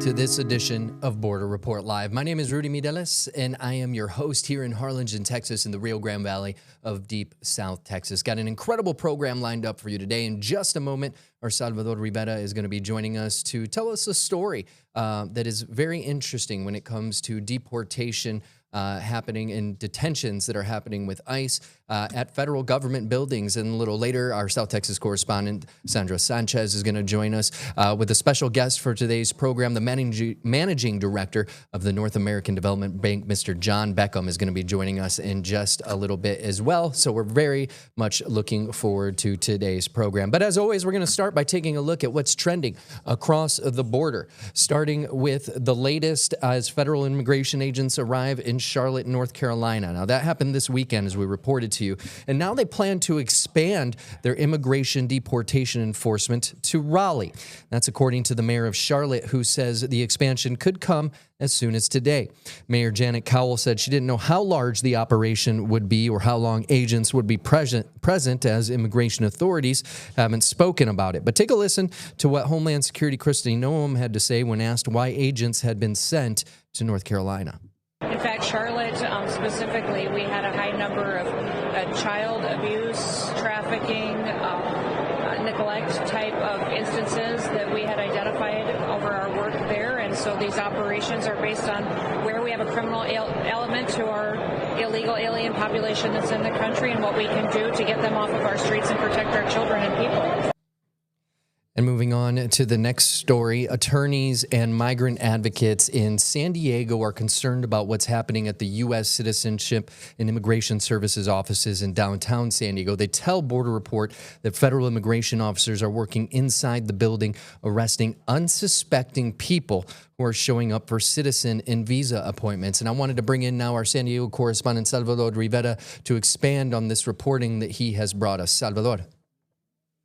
to this edition of Border Report Live. My name is Rudy Mideles, and I am your host here in Harlingen, Texas, in the Rio Grande Valley of deep South Texas. Got an incredible program lined up for you today. In just a moment, our Salvador Rivera is going to be joining us to tell us a story that is very interesting when it comes to deportation happening in detentions that are happening with ICE at federal government buildings. And a little later, our South Texas correspondent, Sandra Sanchez, is going to join us with a special guest for today's program. The managing director of the North American Development Bank, Mr. John Beckham, is going to be joining us in just a little bit as well. So we're very much looking forward to today's program. But as always, we're going to start by taking a look at what's trending across the border, starting with the latest as federal immigration agents arrive in Charlotte, North Carolina. Now, that happened this weekend, as we reported to you. And now they plan to expand their immigration deportation enforcement to Raleigh. That's according to the mayor of Charlotte, who says the expansion could come as soon as today. Mayor Janet Cowell said she didn't know how large the operation would be or how long agents would be present, as immigration authorities haven't spoken about it. But take a listen to what Homeland Security Kristi Noem had to say when asked why agents had been sent to North Carolina. In fact, Charlotte specifically, we had a high number of child abuse, trafficking, neglect type of instances that we had identified over our work there. And so these operations are based on where we have a criminal element to our illegal alien population that's in the country and what we can do to get them off of our streets and protect our children and people. And moving on to the next story, attorneys and migrant advocates in San Diego are concerned about what's happening at the U.S. Citizenship and Immigration Services offices in downtown San Diego. They tell Border Report that federal immigration officers are working inside the building, arresting unsuspecting people who are showing up for citizen and visa appointments. And I wanted to bring in now our San Diego correspondent, Salvador Rivera, to expand on this reporting that he has brought us. Salvador.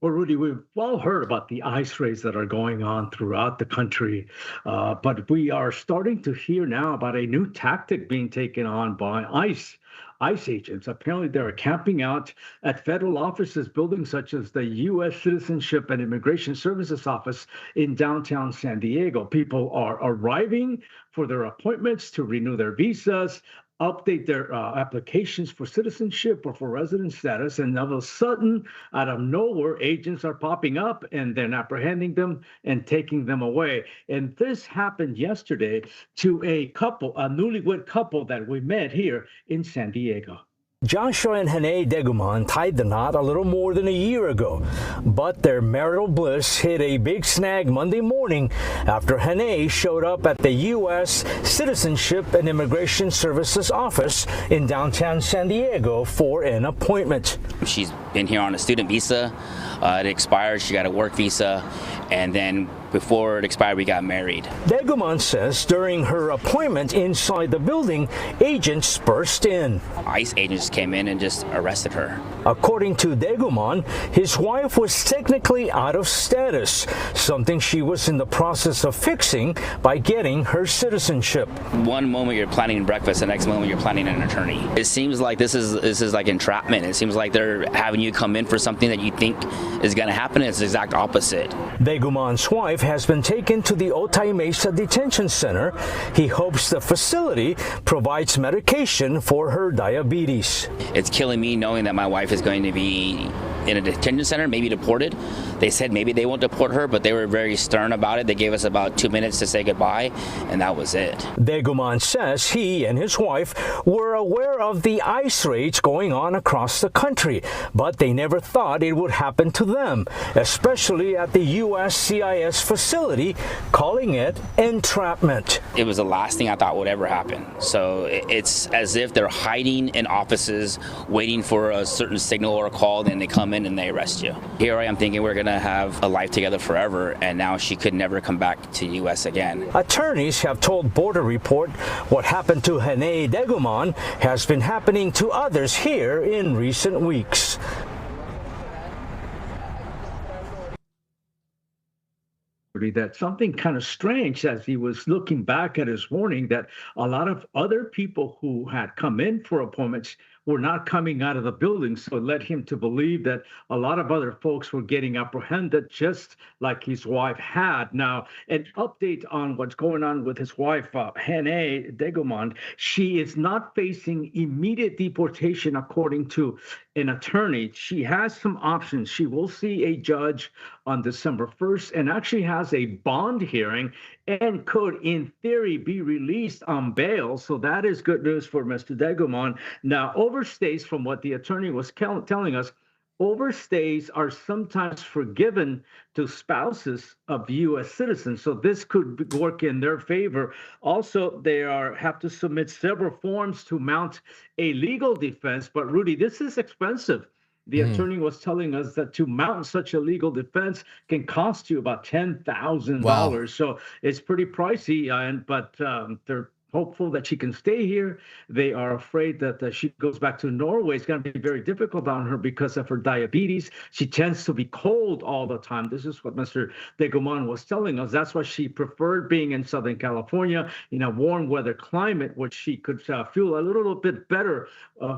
Well, Rudy, we've all heard about the ICE raids that are going on throughout the country, but we are starting to hear now about a new tactic being taken on by ICE agents. Apparently, they're camping out at federal offices, buildings such as the U.S. Citizenship and Immigration Services office in downtown San Diego. People are arriving for their appointments to renew their visas, update their applications for citizenship or for resident status, and all of a sudden, out of nowhere, agents are popping up and then apprehending them and taking them away. And this happened yesterday to a couple, a newlywed couple that we met here in San Diego. Joshua and Hene Deguman tied the knot a little more than a year ago, but their marital bliss hit a big snag Monday morning after Hene showed up at the U.S. Citizenship and Immigration Services office in downtown San Diego for an appointment. She's been here on a student visa. It expired. She got a work visa, and then before it expired, we got married. Deguman says during her appointment inside the building, agents burst in. ICE agents came in and just arrested her. According to Deguman, his wife was technically out of status, something she was in the process of fixing by getting her citizenship. One moment you're planning breakfast, the next moment you're planning an attorney. It seems like this is like entrapment. It seems like they're having you come in for something that you think is going to happen. It's the exact opposite. Deguman's wife has been taken to the Otay Mesa Detention Center. He hopes the facility provides medication for her diabetes. It's killing me knowing that my wife is going to be in a detention center, maybe deported. They said maybe they won't deport her, but they were very stern about it. They gave us about 2 minutes to say goodbye, and that was it. Deguman says he and his wife were aware of the ICE raids going on across the country, but they never thought it would happen to them, especially at the USCIS facility, calling it entrapment. It was the last thing I thought would ever happen. So it's as if they're hiding in offices, waiting for a certain signal or a call, then they come in and they arrest you. Here I am thinking we're going to have a life together forever, and now she could never come back to the U.S. again. Attorneys have told Border Report what happened to Hene Deguman has been happening to others here in recent weeks. That something kind of strange as he was looking back at his warning that a lot of other people who had come in for appointments were not coming out of the building. So it led him to believe that a lot of other folks were getting apprehended, just like his wife had. Now, an update on what's going on with his wife, Hene Degomond. She is not facing immediate deportation, according to an attorney. She has some options. She will see a judge on December 1st and actually has a bond hearing and could, in theory, be released on bail. So that is good news for Mr. Degomond. Now, overstays, from what the attorney was telling us, overstays are sometimes forgiven to spouses of U.S. citizens. So this could work in their favor. Also, they have to submit several forms to mount a legal defense. But Rudy, this is expensive. The attorney was telling us that to mount such a legal defense can cost you about $10,000. Wow. So it's pretty pricey. But they're hopeful that she can stay here. They are afraid that she goes back to Norway. It's going to be very difficult on her because of her diabetes. She tends to be cold all the time. This is what Mr. Degomond was telling us. That's why she preferred being in Southern California in a warm weather climate, which she could feel a little bit better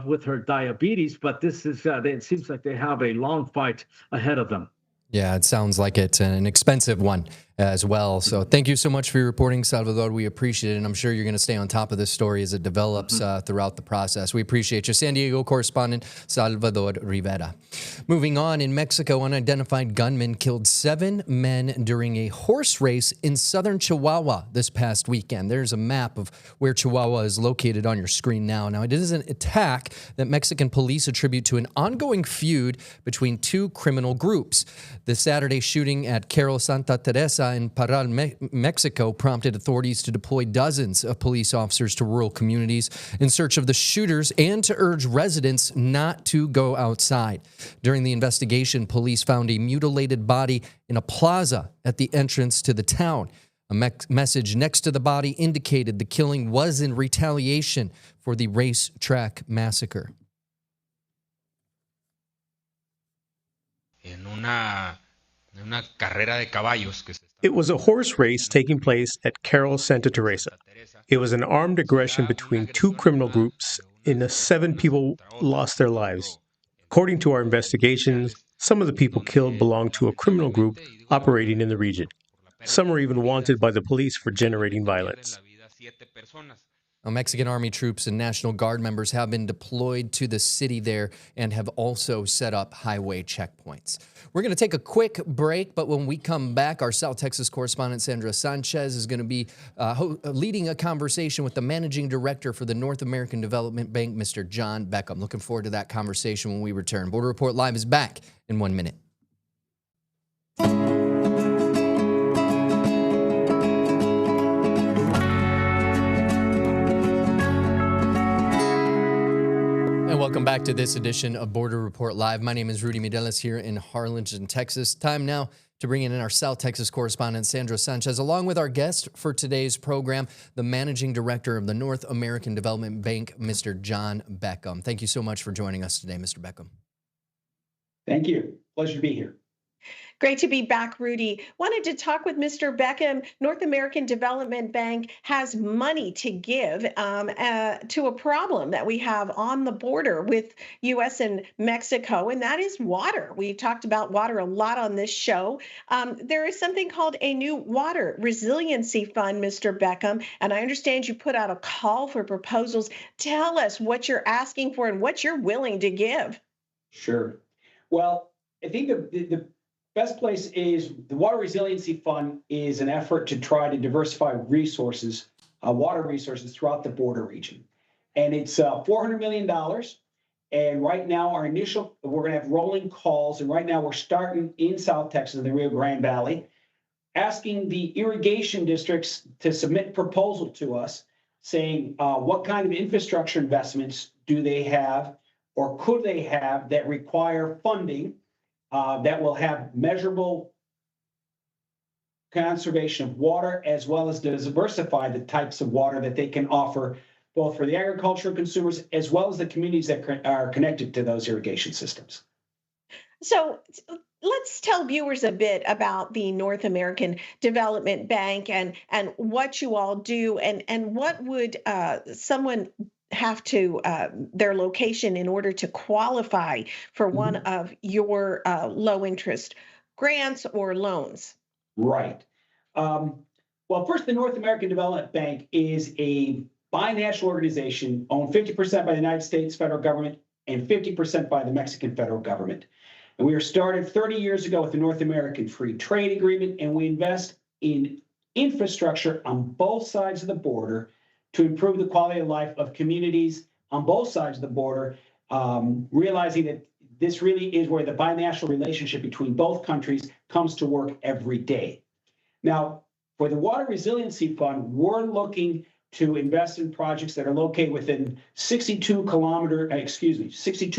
with her diabetes. But this is, it seems like they have a long fight ahead of them. Yeah, it sounds like it's an expensive one as well. So thank you so much for your reporting, Salvador. We appreciate it. And I'm sure you're going to stay on top of this story as it develops throughout the process. We appreciate you. San Diego correspondent Salvador Rivera. Moving on, in Mexico, unidentified gunmen killed 7 men during a horse race in southern Chihuahua this past weekend. There's a map of where Chihuahua is located on your screen now. Now, it is an attack that Mexican police attribute to an ongoing feud between 2 criminal groups. The Saturday shooting at Carol Santa Teresa in Parral, Mexico, prompted authorities to deploy dozens of police officers to rural communities in search of the shooters and to urge residents not to go outside. During the investigation, police found a mutilated body in a plaza at the entrance to the town. A message next to the body indicated the killing was in retaliation for the racetrack massacre. It was a horse race taking place at Carol Santa Teresa. It was an armed aggression between 2 criminal groups, and 7 people lost their lives. According to our investigations, some of the people killed belonged to a criminal group operating in the region. Some were even wanted by the police for generating violence. Mexican Army troops and National Guard members have been deployed to the city there and have also set up highway checkpoints. We're going to take a quick break, but when we come back, our South Texas correspondent Sandra Sanchez is going to be leading a conversation with the managing director for the North American Development Bank, Mr. John Beckham. Looking forward to that conversation when we return. Border Report Live is back in 1 minute. Welcome back to this edition of Border Report Live. My name is Rudy Mideles here in Harlingen, Texas. Time now to bring in our South Texas correspondent, Sandra Sanchez, along with our guest for today's program, the Managing Director of the North American Development Bank, Mr. John Beckham. Thank you so much for joining us today, Mr. Beckham. Thank you. Pleasure to be here. Great to be back, Rudy. Wanted to talk with Mr. Beckham. North American Development Bank has money to give to a problem that we have on the border with U.S. and Mexico, and that is water. We've talked about water a lot on this show. There is something called a new water resiliency fund, Mr. Beckham, and I understand you put out a call for proposals. Tell us what you're asking for and what you're willing to give. Sure. Well, I think the best place is the Water Resiliency Fund is an effort to try to diversify resources, water resources throughout the border region. And it's $400 million. And right now, we're going to have rolling calls. And right now, we're starting in South Texas, in the Rio Grande Valley, asking the irrigation districts to submit proposal to us saying what kind of infrastructure investments do they have or could they have that require funding that will have measurable conservation of water, as well as diversify the types of water that they can offer, both for the agricultural consumers, as well as the communities that are connected to those irrigation systems. So let's tell viewers a bit about the North American Development Bank and what you all do, and what would someone have to their location in order to qualify for one of your low interest grants or loans? Right. Well, first, the North American Development Bank is a binational organization owned 50% by the United States federal government and 50% by the Mexican federal government. And we were started 30 years ago with the North American Free Trade Agreement, and we invest in infrastructure on both sides of the border to improve the quality of life of communities on both sides of the border, realizing that this really is where the binational relationship between both countries comes to work every day. Now, for the Water Resiliency Fund, we're looking to invest in projects that are located within 62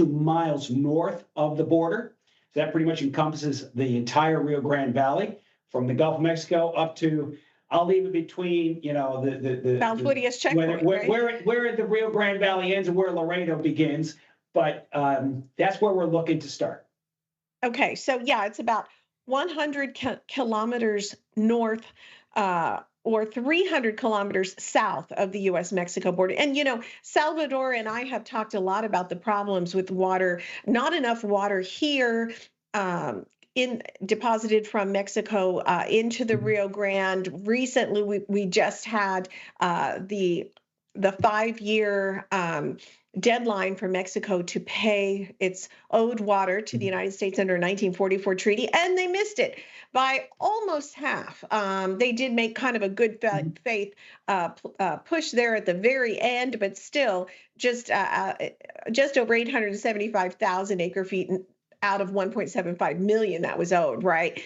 miles north of the border. So that pretty much encompasses the entire Rio Grande Valley, from the Gulf of Mexico up to, I'll leave it between, the Valfurias checkpoint, where the Rio Grande Valley ends and where Laredo begins. But that's where we're looking to start. Okay, so yeah, it's about 100 kilometers north or 300 kilometers south of the U.S.-Mexico border. And, Salvador and I have talked a lot about the problems with water, not enough water here deposited from Mexico into the Rio Grande. Recently, we just had the 5-year deadline for Mexico to pay its owed water to the United States under a 1944 treaty, and they missed it by almost half. They did make kind of a good faith push there at the very end, but still just over 875,000 acre feet out of 1.75 million that was owed, right?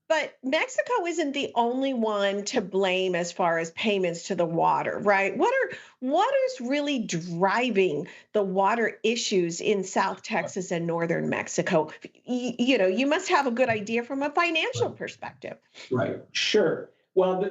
But Mexico isn't the only one to blame as far as payments to the water, right? What is really driving the water issues in South Texas and northern Mexico? You must have a good idea from a financial perspective. Right. Sure. Well,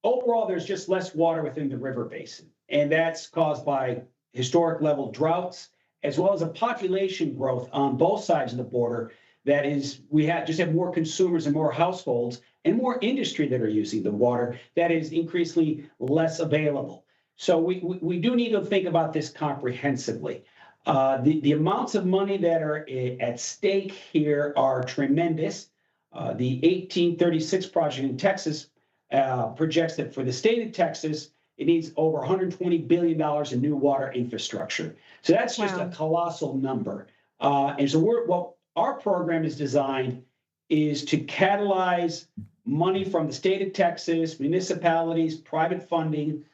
overall, there's just less water within the river basin, and that's caused by historic level droughts, as well as a population growth on both sides of the border. That is, we just have more consumers and more households and more industry that are using the water that is increasingly less available. So we do need to think about this comprehensively. The amounts of money that are at stake here are tremendous. The 1836 project in Texas projects that for the state of Texas, it needs over $120 billion in new water infrastructure. So that's just a colossal number. And so our program is designed is to catalyze money from the state of Texas, municipalities, private funding,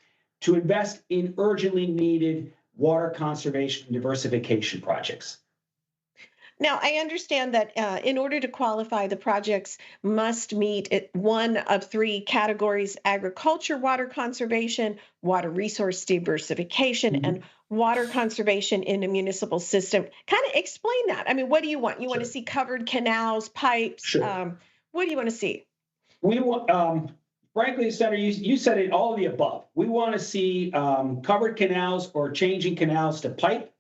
to invest in urgently needed water conservation and diversification projects. Now, I understand that in order to qualify, the projects must meet one of 3 categories: agriculture, water conservation, water resource diversification, and water conservation in a municipal system. Kind of explain that. I mean, what do you want? You want to see covered canals, pipes? Sure. What do you want to see? We want, frankly, Senator, you said it, all of the above. We want to see covered canals or changing canals to pipe.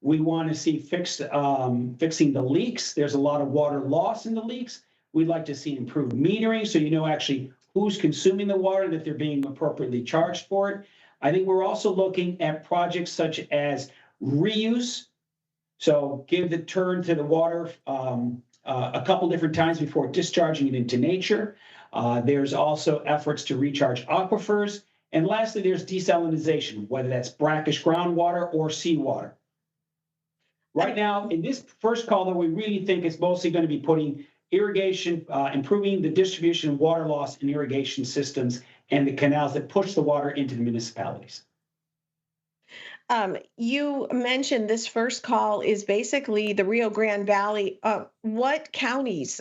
We want to see fixing the leaks. There's a lot of water loss in the leaks. We'd like to see improved metering, so you know actually who's consuming the water, that they're being appropriately charged for it. I think we're also looking at projects such as reuse. So give the turn to the water a couple different times before discharging it into nature. There's also efforts to recharge aquifers. And lastly, there's desalinization, whether that's brackish groundwater or seawater. Right now, in this first call, though, we really think it's mostly going to be putting irrigation, improving the distribution of water loss in irrigation systems and the canals that push the water into the municipalities. You mentioned this first call is basically the Rio Grande Valley. What counties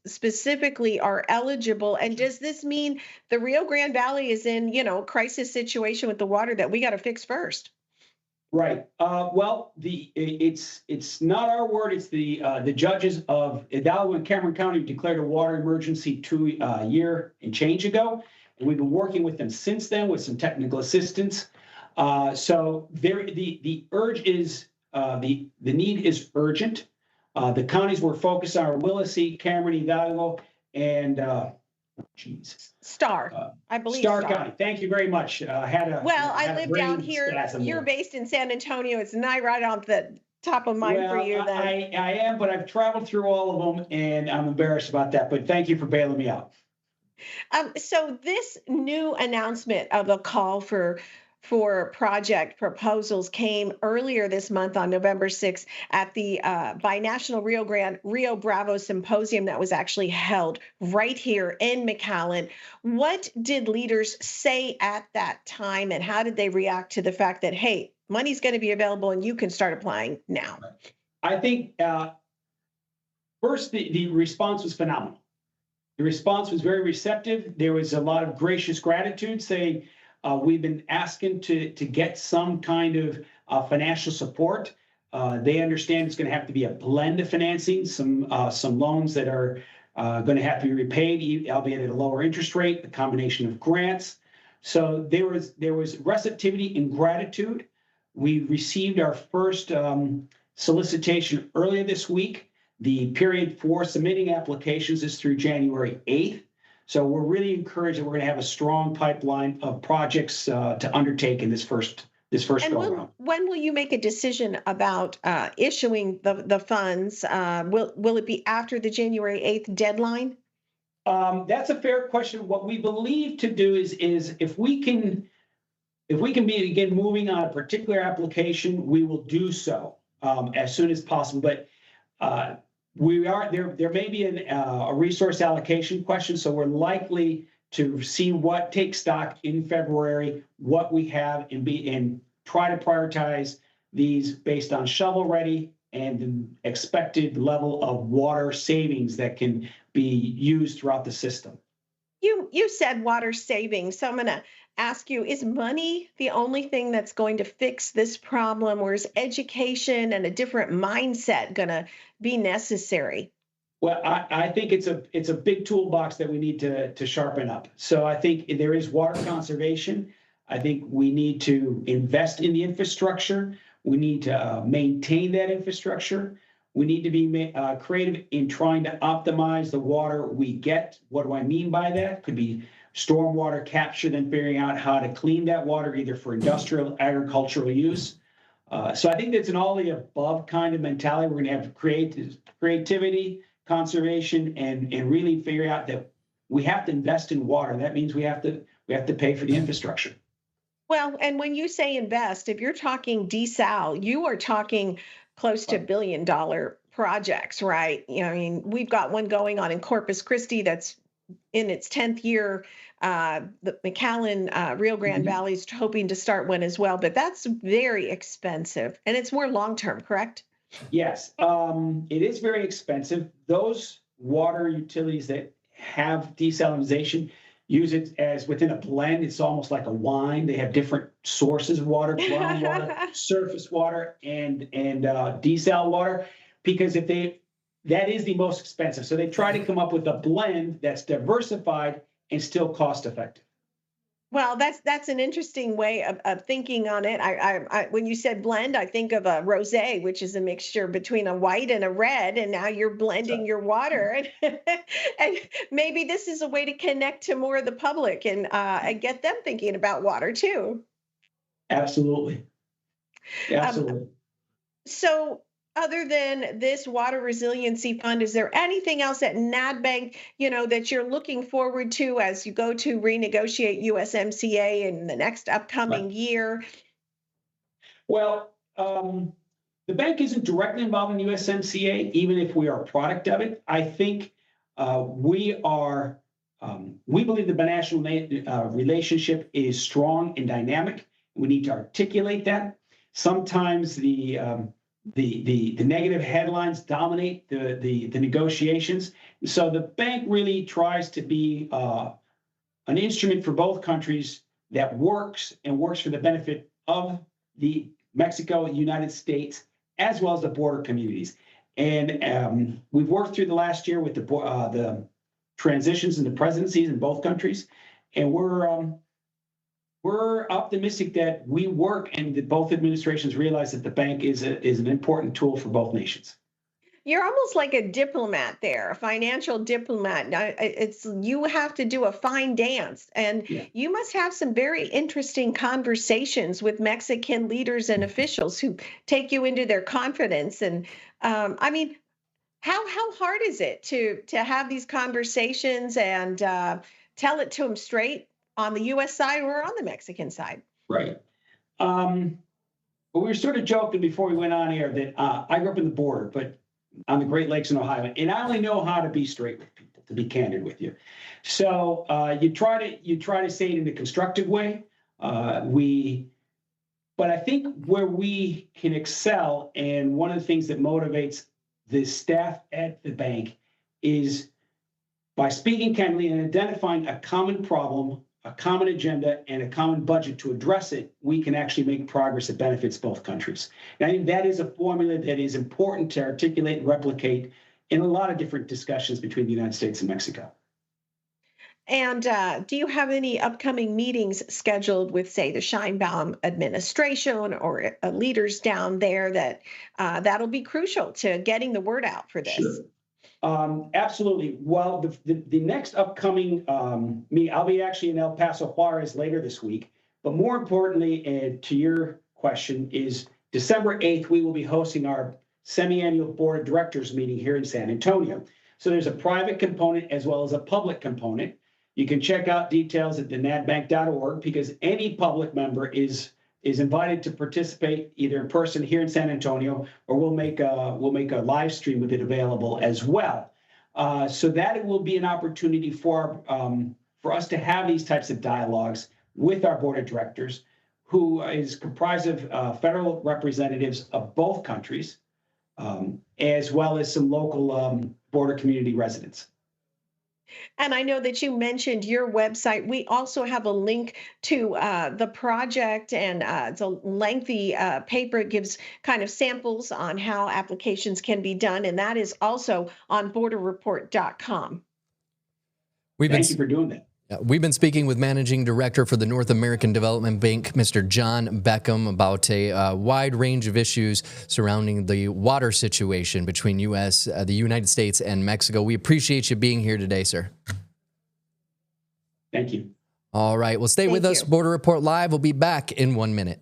specifically are eligible? And does this mean the Rio Grande Valley is in, crisis situation with the water that we got to fix first? Right. Well, it's not our word. It's the judges of Hidalgo and Cameron County declared a water emergency 2 year and change ago, and we've been working with them since then with some technical assistance. So the urge is the need is urgent. The counties we're focused on are Willacy, Cameron, Hidalgo, and Jeez. Starr, I believe Starr Starr. County. Thank you very much. Well, I had a live brain down here. spasm You're there. based in San Antonio. It's not right off the top of mind for Well, you then. I am, but I've traveled through all of them, and I'm embarrassed about that. But thank you for bailing me out. So this new announcement of a call for project proposals came earlier this month on November 6th at the Binational Rio Bravo Symposium that was actually held right here in McAllen. What did leaders say at that time, and how did they react to the fact that, hey, money's going to be available and you can start applying now? I think first, the response was phenomenal. The response was very receptive. There was a lot of gracious gratitude saying, we've been asking to get some kind of financial support. They understand it's going to have to be a blend of financing, some loans that are going to have to be repaid, albeit at a lower interest rate, a combination of grants. So there was receptivity and gratitude. We received our first solicitation earlier this week. The period for submitting applications is through January 8th. So we're really encouraged that we're going to have a strong pipeline of projects to undertake in this first go around. When will you make a decision about issuing the funds? Will it be after the January 8th deadline? That's a fair question. What we believe to do is if we can begin moving on a particular application, we will do so as soon as possible. But there may be a resource allocation question, so we're likely to see what takes stock in February, what we have, and try to prioritize these based on shovel ready and the expected level of water savings that can be used throughout the system. You said water savings, so I'm going to ask you, is money the only thing that's going to fix this problem, or is education and a different mindset going to be necessary? Well, I think it's a big toolbox that we need to sharpen up. So I think there is water conservation. I think we need to invest in the infrastructure. We need to maintain that infrastructure. We need to be creative in trying to optimize the water we get. What do I mean by that? Could be stormwater capture, then figuring out how to clean that water either for industrial, agricultural use. So I think that's an all the above kind of mentality. We're going to have creativity, conservation, and really figure out that we have to invest in water. That means we have to pay for the infrastructure. Well, and when you say invest, if you're talking desal, you are talking close to $1 billion projects, right? I mean, we've got one going on in Corpus Christi that's in its 10th year. The McAllen Rio Grande Valley is hoping to start one as well, but that's very expensive and it's more long-term, correct? Yes, it is very expensive. Those water utilities that have desalination use it as within a blend. It's almost like a wine. They have different sources of water, groundwater, surface water, and desal water, because that is the most expensive. So they try to come up with a blend that's diversified and still cost effective. Well, that's an interesting way of thinking on it. I when you said blend, I think of a rosé, which is a mixture between a white and a red, and now you're blending your water, and maybe this is a way to connect to more of the public and get them thinking about water too. Absolutely, absolutely. So, other than this water resiliency fund, is there anything else at NADBank, that you're looking forward to as you go to renegotiate USMCA in the next upcoming year? Well, the bank isn't directly involved in USMCA, even if we are a product of it. I think we believe the binational relationship is strong and dynamic. We need to articulate that. Sometimes the negative headlines dominate the negotiations. So the bank really tries to be an instrument for both countries that works for the benefit of the Mexico and United States, as well as the border communities. And we've worked through the last year with the transitions in the presidencies in both countries, and we're optimistic that we work and that both administrations realize that the bank is an important tool for both nations. You're almost like a diplomat there, a financial diplomat. Now, it's you have to do a fine dance, and Yeah. you must have some very interesting conversations with Mexican leaders and officials who take you into their confidence. And I mean, how hard is it to have these conversations and tell it to them straight on the U.S. side or on the Mexican side? Right. But we were sort of joking before we went on air that I grew up in the border, but on the Great Lakes in Ohio, and I only know how to be straight with people, to be candid with you. So you try to say it in a constructive way. But I think where we can excel, and one of the things that motivates the staff at the bank is by speaking candidly and identifying a common problem, a common agenda, and a common budget to address it, we can actually make progress that benefits both countries. And I think that is a formula that is important to articulate and replicate in a lot of different discussions between the United States and Mexico. And do you have any upcoming meetings scheduled with, say, the Scheinbaum administration or leaders down there that that'll be crucial to getting the word out for this? Sure. Absolutely. Well, the next upcoming meeting, I'll be actually in El Paso, Juarez later this week. But more importantly, to your question, is December 8th, we will be hosting our semi-annual board of directors meeting here in San Antonio. So there's a private component as well as a public component. You can check out details at thenadbank.org because any public member is invited to participate either in person here in San Antonio, or we'll make a live stream of it available as well. So that it will be an opportunity for us to have these types of dialogues with our board of directors, who is comprised of federal representatives of both countries, as well as some local border community residents. And I know that you mentioned your website. We also have a link to the project, and it's a lengthy paper. It gives kind of samples on how applications can be done, and that is also on borderreport.com. Thank you for doing that. We've been speaking with Managing Director for the North American Development Bank, Mr. John Beckham, about a wide range of issues surrounding the water situation between the United States and Mexico. We appreciate you being here today, sir. Thank you. All right. Well, stay with us. Border Report Live will be back in 1 minute.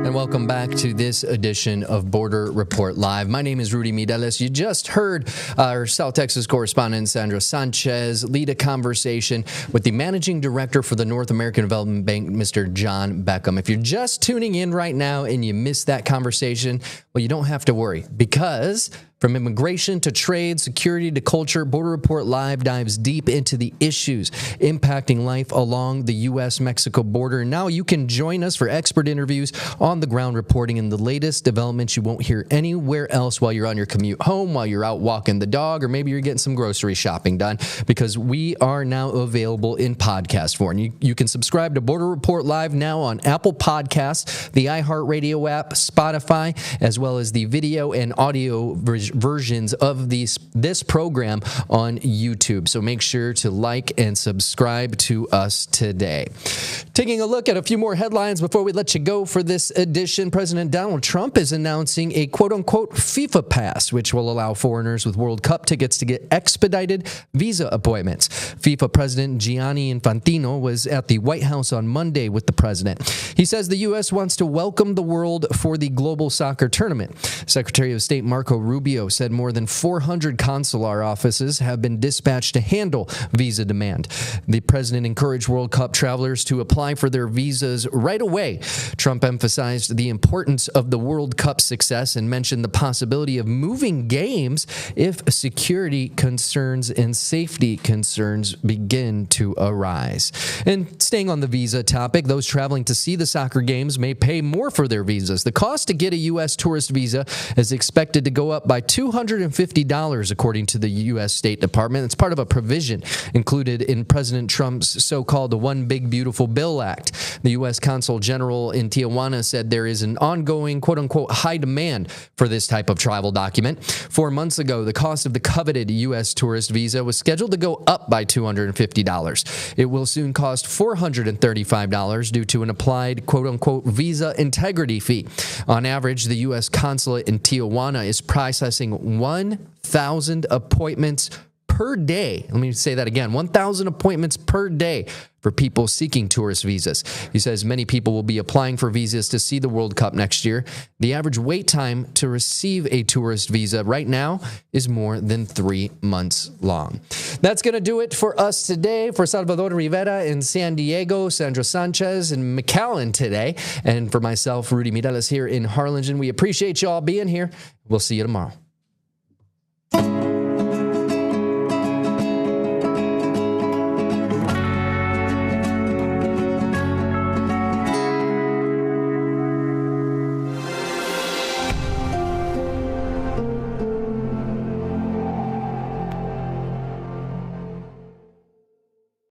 And welcome back to this edition of Border Report Live. My name is Rudy Mideles. You just heard our South Texas correspondent, Sandra Sanchez, lead a conversation with the Managing Director for the North American Development Bank, Mr. John Beckham. If you're just tuning in right now and you missed that conversation, well, you don't have to worry, because from immigration to trade, security to culture, Border Report Live dives deep into the issues impacting life along the U.S.-Mexico border. And now you can join us for expert interviews, on-the-ground reporting, and the latest developments you won't hear anywhere else while you're on your commute home, while you're out walking the dog, or maybe you're getting some grocery shopping done, because we are now available in podcast form. You can subscribe to Border Report Live now on Apple Podcasts, the iHeartRadio app, Spotify, as well as the video and audio versions of this program on YouTube. So make sure to like and subscribe to us today. Taking a look at a few more headlines before we let you go for this edition, President Donald Trump is announcing a quote-unquote FIFA pass, which will allow foreigners with World Cup tickets to get expedited visa appointments. FIFA President Gianni Infantino was at the White House on Monday with the president. He says the U.S. wants to welcome the world for the global soccer tournament. Secretary of State Marco Rubio said more than 400 consular offices have been dispatched to handle visa demand. The president encouraged World Cup travelers to apply for their visas right away. Trump emphasized the importance of the World Cup success and mentioned the possibility of moving games if security concerns and safety concerns begin to arise. And staying on the visa topic, those traveling to see the soccer games may pay more for their visas. The cost to get a U.S. tourist visa is expected to go up by $250, according to the U.S. State Department. It's part of a provision included in President Trump's so-called One Big Beautiful Bill Act. The U.S. Consul General in Tijuana said there is an ongoing, quote-unquote, high demand for this type of travel document. 4 months ago, the cost of the coveted U.S. tourist visa was scheduled to go up by $250. It will soon cost $435 due to an applied, quote-unquote, visa integrity fee. On average, the U.S. consulate in Tijuana is processing 1,000 appointments per day. Let me say that again, 1,000 appointments per day for people seeking tourist visas. He says many people will be applying for visas to see the World Cup next year. The average wait time to receive a tourist visa right now is more than 3 months long. That's going to do it for us today. For Salvador Rivera in San Diego, Sandra Sanchez in McAllen today, and for myself, Rudy Mireles here in Harlingen, we appreciate you all being here. We'll see you tomorrow.